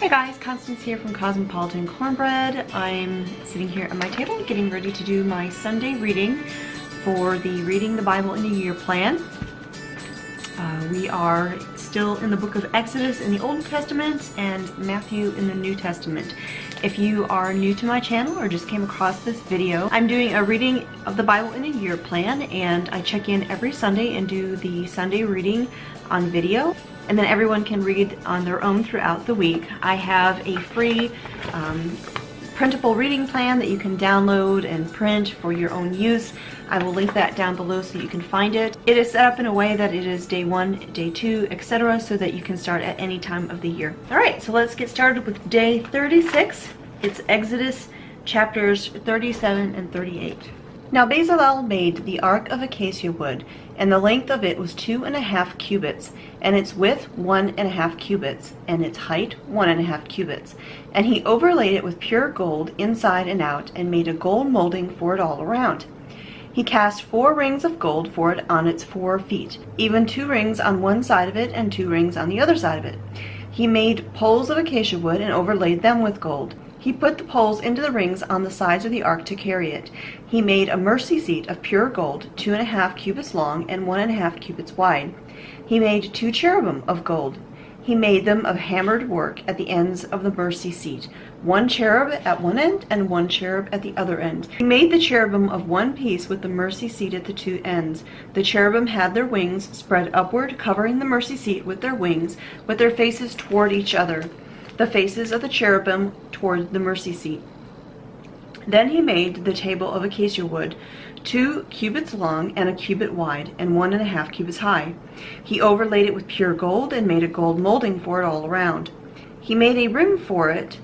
Hi guys, Constance here from Cosmopolitan Cornbread. I'm sitting here at my table getting ready to do my Sunday reading for the Reading the Bible in a Year plan. We are still in the book of Exodus in the Old Testament and Matthew in the New Testament. If you are new to my channel or just came across this video, I'm doing a Reading of the Bible in a Year plan, and I check in every Sunday and do the Sunday reading on video, and then everyone can read on their own throughout the week. I have a free printable reading plan that you can download and print for your own use. I will link that down below so you can find it. It is set up in a way that it is day 1, day 2, etc., so that you can start at any time of the year. Alright, so let's get started with day 36. It's Exodus chapters 37 and 38. Now Bezalel made the ark of acacia wood, and the length of it was 2.5 cubits, and its width 1.5 cubits, and its height 1.5 cubits. And he overlaid it with pure gold inside and out, and made a gold molding for it all around. He cast 4 rings of gold for it on its 4 feet, even 2 rings on one side of it and 2 rings on the other side of it. He made poles of acacia wood and overlaid them with gold. He put the poles into the rings on the sides of the ark to carry it. He made a mercy seat of pure gold, 2.5 cubits long and 1.5 cubits wide. He made 2 cherubim of gold. He made them of hammered work at the ends of the mercy seat, 1 cherub at one end and 1 cherub at the other end. He made the cherubim of one piece with the mercy seat at the 2 ends. The cherubim had their wings spread upward, covering the mercy seat with their wings, with their faces toward each other, the faces of the cherubim toward the mercy seat. Then he made the table of acacia wood, 2 cubits long and 1 cubit wide, and 1.5 cubits high. He overlaid it with pure gold and made a gold molding for it all around. He made a rim for it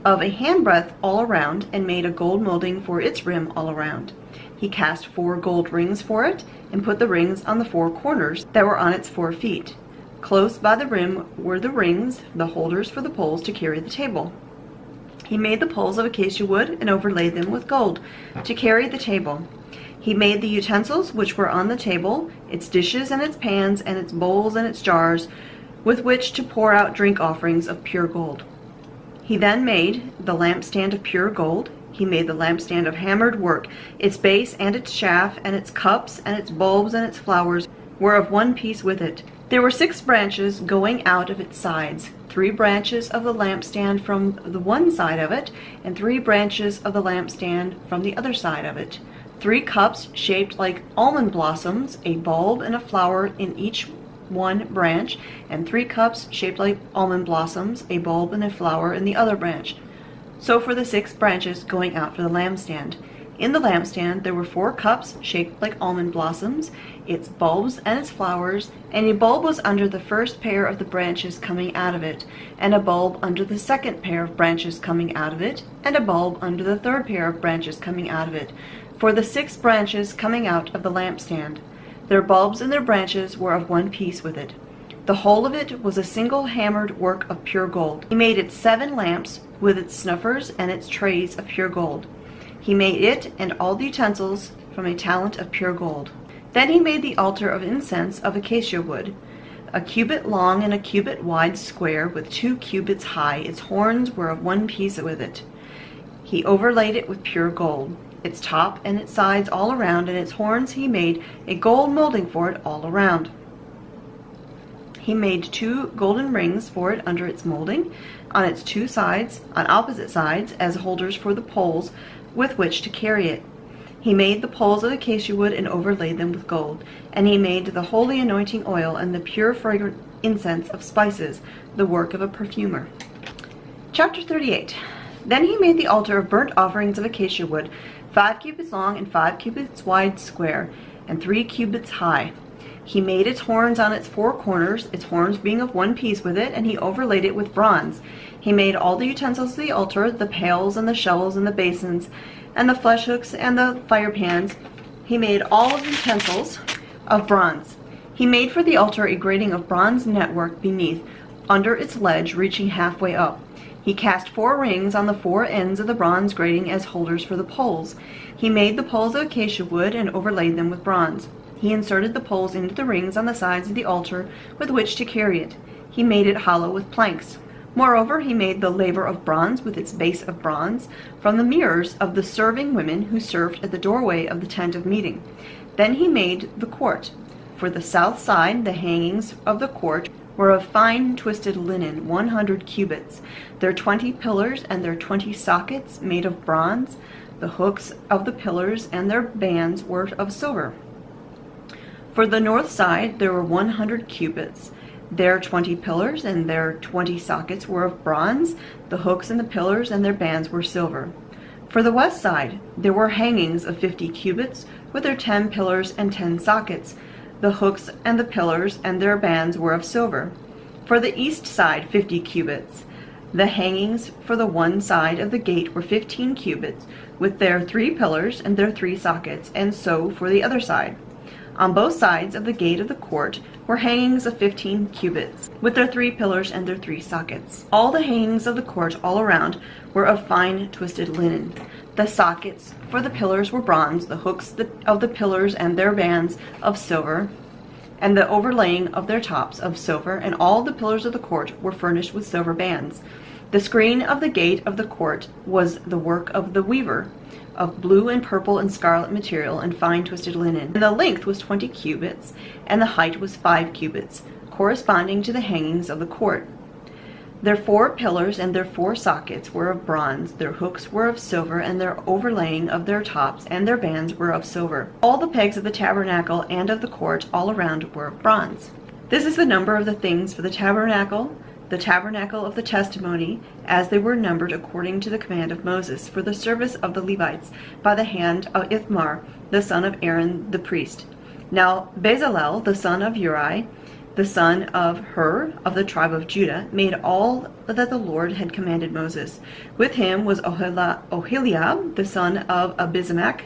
of a handbreadth all around, and made a gold molding for its rim all around. He cast 4 gold rings for it, and put the rings on the 4 corners that were on its 4 feet. Close by the rim were the rings, the holders for the poles to carry the table. He made the poles of acacia wood and overlaid them with gold to carry the table. He made the utensils which were on the table, its dishes and its pans and its bowls and its jars, with which to pour out drink offerings of pure gold. He then made the lampstand of pure gold. He made the lampstand of hammered work. Its base and its shaft and its cups and its bulbs and its flowers were of one piece with it. There were 6 branches going out of its sides, 3 branches of the lampstand from the one side of it, and 3 branches of the lampstand from the other side of it. 3 cups shaped like almond blossoms, a bulb and a flower in each one branch, and 3 cups shaped like almond blossoms, a bulb and a flower in the other branch. So for the 6 branches going out for the lampstand. In the lampstand there were 4 cups shaped like almond blossoms, its bulbs and its flowers, and a bulb was under the first pair of the branches coming out of it, and a bulb under the second pair of branches coming out of it, and a bulb under the third pair of branches coming out of it, for the 6 branches coming out of the lampstand. Their bulbs and their branches were of one piece with it. The whole of it was a single hammered work of pure gold. He made its 7 lamps with its snuffers and its trays of pure gold. He made it and all the utensils from a talent of pure gold. Then he made the altar of incense of acacia wood, 1 cubit long and 1 cubit wide square, with 2 cubits high. Its horns were of one piece with it. He overlaid it with pure gold, its top and its sides all around, and its horns he made a gold molding for it all around. He made 2 golden rings for it under its molding, on its 2 sides, on opposite sides, as holders for the poles with which to carry it. He made the poles of acacia wood and overlaid them with gold. And he made the holy anointing oil and the pure fragrant incense of spices, the work of a perfumer. Chapter 38. Then he made the altar of burnt offerings of acacia wood, 5 cubits long and 5 cubits wide square, and 3 cubits high. He made its horns on its 4 corners, its horns being of one piece with it, and he overlaid it with bronze. He made all the utensils of the altar, the pails and the shovels and the basins, and the flesh hooks and the fire pans. He made all of the utensils of bronze. He made for the altar a grating of bronze network beneath, under its ledge reaching halfway up. He cast 4 rings on the 4 ends of the bronze grating as holders for the poles. He made the poles of acacia wood and overlaid them with bronze. He inserted the poles into the rings on the sides of the altar with which to carry it. He made it hollow with planks. Moreover, he made the laver of bronze with its base of bronze from the mirrors of the serving women who served at the doorway of the tent of meeting. Then he made the court. For the south side, the hangings of the court were of fine twisted linen, 100 cubits. Their 20 pillars and their 20 sockets made of bronze. The hooks of the pillars and their bands were of silver. For the north side, there were 100 cubits. Their 20 pillars and their 20 sockets were of bronze. The hooks and the pillars and their bands were silver. For the west side, there were hangings of 50 cubits, with their 10 pillars and 10 sockets. The hooks and the pillars and their bands were of silver. For the east side, 50 cubits. The hangings for the one side of the gate were 15 cubits, with their 3 pillars and their 3 sockets, and so for the other side. On both sides of the gate of the court were hangings of 15 cubits, with their 3 pillars and their 3 sockets. All the hangings of the court all around were of fine twisted linen. The sockets for the pillars were bronze, the hooks of the pillars and their bands of silver, and the overlaying of their tops of silver, and all the pillars of the court were furnished with silver bands. The screen of the gate of the court was the work of the weaver, of blue and purple and scarlet material and fine twisted linen. And the length was 20 cubits, and the height was 5 cubits, corresponding to the hangings of the court. Their 4 pillars and their 4 sockets were of bronze, their hooks were of silver, and their overlaying of their tops and their bands were of silver. All the pegs of the tabernacle and of the court all around were of bronze. This is the number of the things for the tabernacle of the testimony, as they were numbered according to the command of Moses, for the service of the Levites, by the hand of Ithamar, the son of Aaron the priest. Now Bezalel, the son of Uri, the son of Hur, of the tribe of Judah, made all that the Lord had commanded Moses. With him was Oholiab, the son of Abisamach,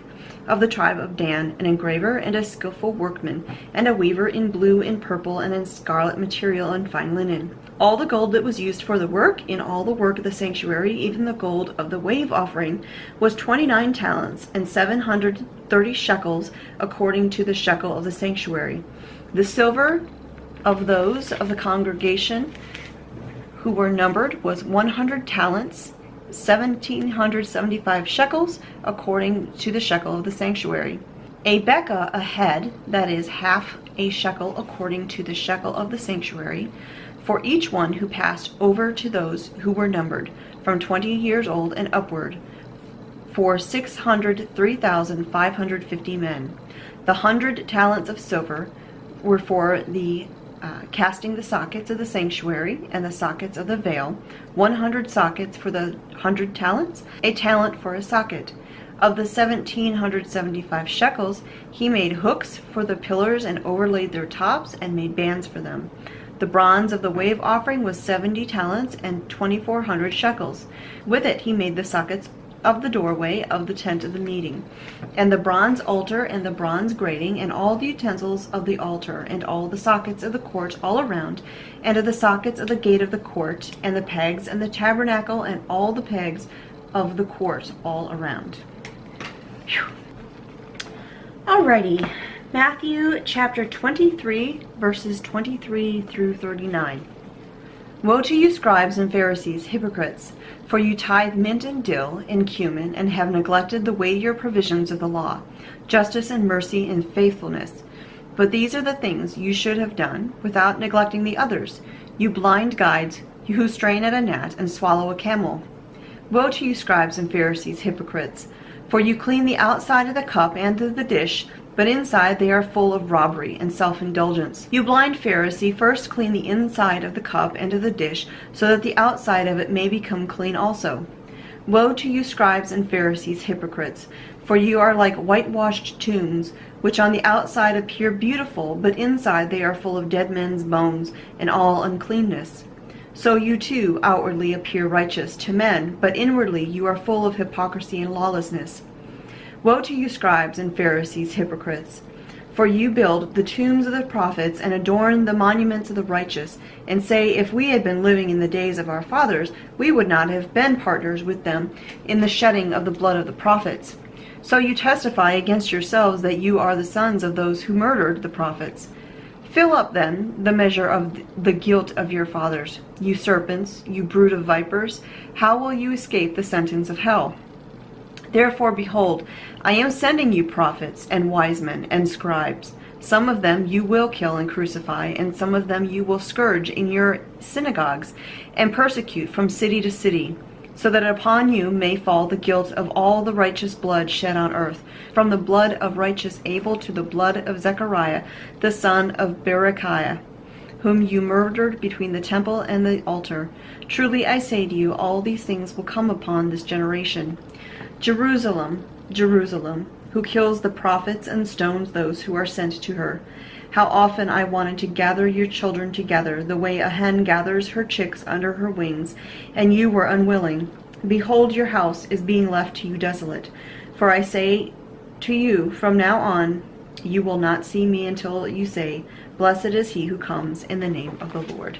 of the tribe of Dan, an engraver and a skillful workman, and a weaver in blue, in purple, and in scarlet material and fine linen. All the gold that was used for the work, in all the work of the sanctuary, even the gold of the wave offering, was 29 talents, and 730 shekels, according to the shekel of the sanctuary. The silver of those of the congregation who were numbered was 100 talents, 1,775 shekels, according to the shekel of the sanctuary. A bekah a head, that is, half a shekel, according to the shekel of the sanctuary, for each one who passed over to those who were numbered, from 20 years old and upward, for 603,550 men. The 100 talents of silver were for the casting the sockets of the sanctuary and the sockets of the veil, 100 sockets for the 100 talents, a talent for a socket. Of the 1,775 shekels, he made hooks for the pillars and overlaid their tops and made bands for them. The bronze of the wave offering was 70 talents and 2,400 shekels. With it he made the sockets of the doorway of the tent of the meeting, and the bronze altar and the bronze grating, and all the utensils of the altar, and all the sockets of the court all around, and of the sockets of the gate of the court, and the pegs, and the tabernacle, and all the pegs of the court all around. Whew. Alrighty, Matthew chapter 23, verses 23 through 39. Woe to you, scribes and Pharisees, hypocrites! For you tithe mint and dill and cumin, and have neglected the weightier provisions of the law, justice and mercy and faithfulness. But these are the things you should have done, without neglecting the others. You blind guides, you who strain at a gnat and swallow a camel. Woe to you, scribes and Pharisees, hypocrites! For you clean the outside of the cup and of the dish, but inside they are full of robbery and self-indulgence. You blind Pharisee, first clean the inside of the cup and of the dish, so that the outside of it may become clean also. Woe to you, scribes and Pharisees, hypocrites! For you are like whitewashed tombs, which on the outside appear beautiful, but inside they are full of dead men's bones and all uncleanness. So you too outwardly appear righteous to men, but inwardly you are full of hypocrisy and lawlessness. Woe to you, scribes and Pharisees, hypocrites! For you build the tombs of the prophets and adorn the monuments of the righteous, and say, if we had been living in the days of our fathers, we would not have been partners with them in the shedding of the blood of the prophets. So you testify against yourselves that you are the sons of those who murdered the prophets. Fill up then the measure of the guilt of your fathers, you serpents, you brood of vipers. How will you escape the sentence of hell? Therefore, behold, I am sending you prophets and wise men and scribes. Some of them you will kill and crucify, and some of them you will scourge in your synagogues and persecute from city to city, so that upon you may fall the guilt of all the righteous blood shed on earth, from the blood of righteous Abel to the blood of Zechariah, the son of Berechiah, whom you murdered between the temple and the altar. Truly I say to you, all these things will come upon this generation. Jerusalem, Jerusalem, who kills the prophets and stones those who are sent to her. How often I wanted to gather your children together, the way a hen gathers her chicks under her wings, and you were unwilling. Behold, your house is being left to you desolate. For I say to you, from now on, you will not see me until you say, Blessed is he who comes in the name of the Lord.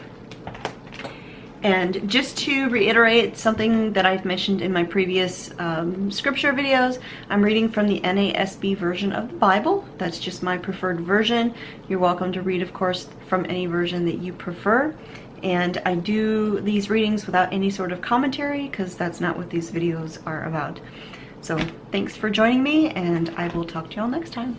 And just to reiterate something that I've mentioned in my previous scripture videos, I'm reading from the NASB version of the Bible. That's just my preferred version. You're welcome to read, of course, from any version that you prefer. And I do these readings without any sort of commentary because that's not what these videos are about. So thanks for joining me, and I will talk to y'all next time.